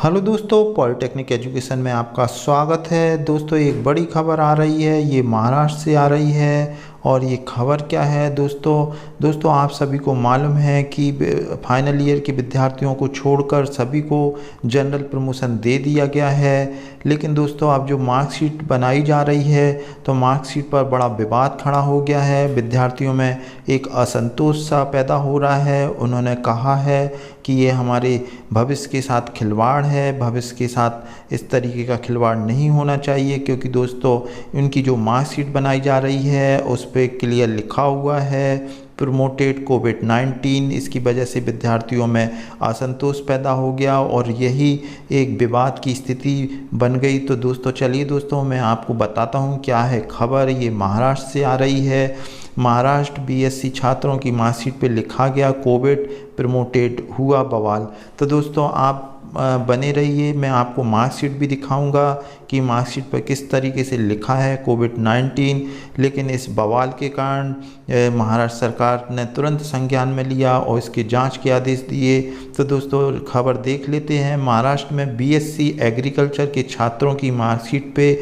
Hello दोस्तों, polytechnic education में आपका स्वागत है। दोस्तों, एक बड़ी खबर आ रही है, ये महाराष्ट्र से आ रही है। और ये खबर क्या है दोस्तों आप सभी को मालूम है कि फाइनल ईयर के विद्यार्थियों को छोड़कर सभी को जनरल प्रमोशन दे दिया गया है। लेकिन दोस्तों अब जो मार्कशीट बनाई जा रही है तो मार्कशीट पर बड़ा विवाद खड़ा हो गया है। विद्यार्थियों में एक असंतोष सा पैदा हो रहा है। उन्होंने कहा है कि ये हमारे भविष्य के साथ खिलवाड़ है, भविष्य के साथ इस तरीके का खिलवाड़ नहीं होना चाहिए। क्योंकि दोस्तों उनकी जो मार्कशीट बनाई जा रही है उस पे क्लियर लिखा हुआ है प्रमोटेड कोविड-19। इसकी वजह से विद्यार्थियों में असंतोष पैदा हो गया और यही एक विवाद की स्थिति बन गई। तो दोस्तों मैं आपको बताता हूँ क्या है खबर। ये महाराष्ट्र से आ रही है। महाराष्ट्र बीएससी छात्रों की मार्कशीट पे लिखा गया कोविड प्रमोटेड हुआ बवाल। तो दोस्तों आप बने रहिए, मैं आपको मार्कशीट भी दिखाऊंगा कि मार्कशीट पर किस तरीके से लिखा है कोविड-19। लेकिन इस बवाल के कारण महाराष्ट्र सरकार ने तुरंत संज्ञान में लिया और इसकी जांच के आदेश दिए। तो दोस्तों खबर देख लेते हैं। महाराष्ट्र में बीएससी एग्रीकल्चर के छात्रों की मार्कशीट पे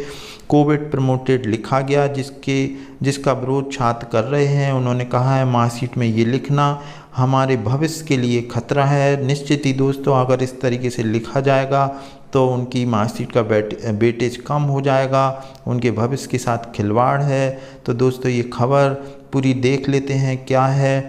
कोविड प्रमोटेड लिखा गया, जिसका विरोध छात्र कर रहे हैं। उन्होंने कहा है मार्कशीट में ये लिखना हमारे भविष्य के लिए खतरा है। निश्चित ही दोस्तों अगर इस तरीके से लिखा जाएगा तो उनकी मार्कशीट का वेटेज कम हो जाएगा, उनके भविष्य के साथ खिलवाड़ है। तो दोस्तों ये खबर पूरी देख लेते हैं क्या है।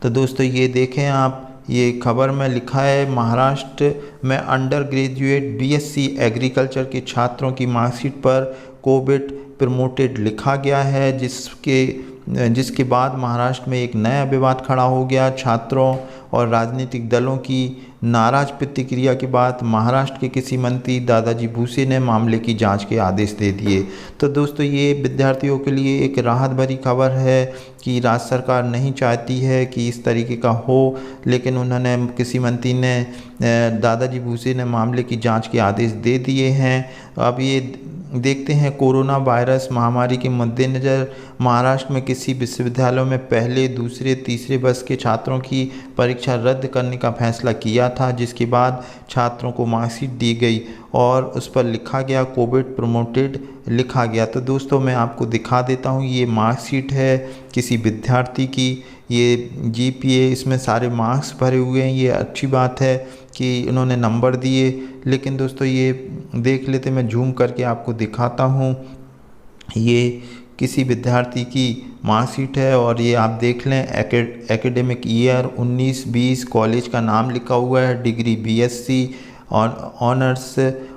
तो दोस्तों ये देखें आप, ये खबर में लिखा है महाराष्ट्र में अंडर ग्रेजुएट बीएससी एग्रीकल्चर के छात्रों की मार्कशीट पर कोविड प्रमोटेड लिखा गया है, जिसके बाद महाराष्ट्र में एक नया विवाद खड़ा हो गया। छात्रों और राजनीतिक दलों की नाराज प्रतिक्रिया के बाद महाराष्ट्र के किसी मंत्री दादाजी भुसे ने मामले की जांच के आदेश दे दिए। तो दोस्तों ये विद्यार्थियों के लिए एक राहत भरी खबर है कि राज्य सरकार नहीं चाहती है कि इस तरीके का हो। लेकिन उन्होंने किसी मंत्री ने दादाजी भुसे ने मामले की जांच के आदेश दे दिए हैं। अब ये देखते हैं कोरोना वायरस महामारी के मद्देनज़र महाराष्ट्र में किसी विश्वविद्यालयों में पहले, दूसरे, तीसरे वर्ष के छात्रों की परीक्षा रद्द करने का फैसला किया था, जिसके बाद छात्रों को मार्कशीट दी गई और उस पर लिखा गया कोविड प्रमोटेड लिखा गया। तो दोस्तों मैं आपको दिखा देता हूँ, ये मार्कशीट है किसी विद्यार्थी की। ये जीपीए, इसमें सारे मार्क्स भरे हुए हैं। ये अच्छी बात है कि उन्होंने नंबर दिए। लेकिन दोस्तों ये देख लेते, मैं जूम करके आपको दिखाता हूँ। ये किसी विद्यार्थी की मार्कशीट है और ये आप देख लें एकेडमिक ईयर 19-20, कॉलेज का नाम लिखा हुआ है, डिग्री बीएससी ऑनर्स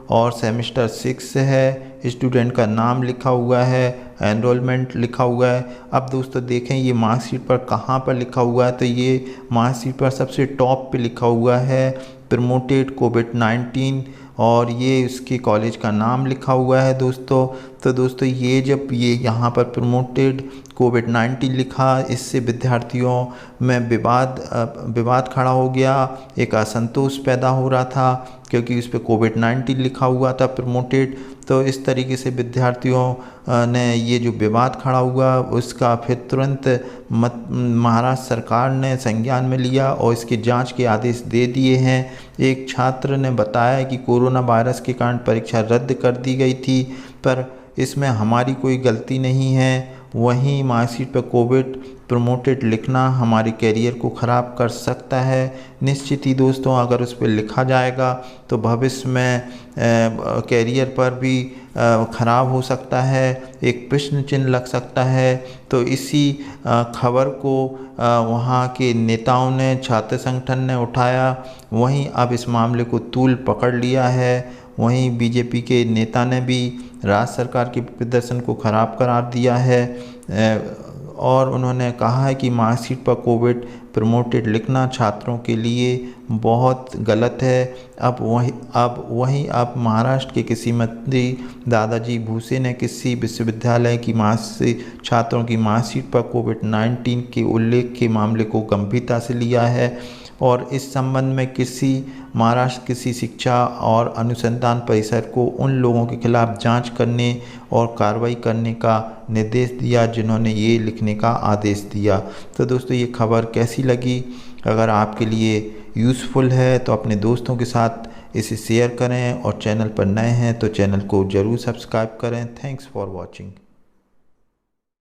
और सेमेस्टर 6 है, स्टूडेंट का नाम लिखा हुआ है, एनरोलमेंट लिखा हुआ है। अब दोस्तों देखें ये मार्कशीट पर कहाँ पर लिखा हुआ है, तो ये मार्कशीट पर सबसे टॉप पे लिखा हुआ है प्रमोटेड कोविड-19 और ये उसके कॉलेज का नाम लिखा हुआ है दोस्तों। तो दोस्तों ये जब ये यहाँ पर प्रमोटेड कोविड-19 लिखा, इससे विद्यार्थियों में विवाद खड़ा हो गया, एक असंतोष पैदा हो रहा था क्योंकि उस पर कोविड-19 लिखा हुआ था प्रमोटेड। तो इस तरीके से विद्यार्थियों ने ये जो विवाद खड़ा हुआ उसका फिर तुरंत महाराष्ट्र सरकार ने संज्ञान में लिया और इसकी जांच के आदेश दे दिए हैं। एक छात्र ने बताया कि कोरोना वायरस के कारण परीक्षा रद्द कर दी गई थी, पर इसमें हमारी कोई गलती नहीं है। वहीं मार्कशीट पर कोविड प्रमोटेड लिखना हमारे कैरियर को ख़राब कर सकता है। निश्चित ही दोस्तों अगर उस पर लिखा जाएगा तो भविष्य में कैरियर पर भी ख़राब हो सकता है, एक प्रश्न चिन्ह लग सकता है। तो इसी खबर को वहाँ के नेताओं ने, छात्र संगठन ने उठाया। वहीं अब इस मामले को तूल पकड़ लिया है। वहीं बीजेपी के नेता ने भी राज्य सरकार के प्रदर्शन को ख़राब करार दिया है और उन्होंने कहा है कि मार्कशीट पर कोविड प्रमोटेड लिखना छात्रों के लिए बहुत गलत है। अब महाराष्ट्र के किसी मंत्री दादाजी भुसे ने किसी विश्वविद्यालय की छात्रों की मार्कशीट पर कोविड-19 के उल्लेख के मामले को गंभीरता से लिया है और इस संबंध में महाराष्ट्र कृषि शिक्षा और अनुसंधान परिषद को उन लोगों के खिलाफ जांच करने और कार्रवाई करने का निर्देश दिया जिन्होंने ये लिखने का आदेश दिया। तो दोस्तों ये खबर कैसी लगी? अगर आपके लिए यूज़फुल है तो अपने दोस्तों के साथ इसे शेयर करें और चैनल पर नए हैं तो चैनल को ज़रूर सब्सक्राइब करें। Thanks for watching.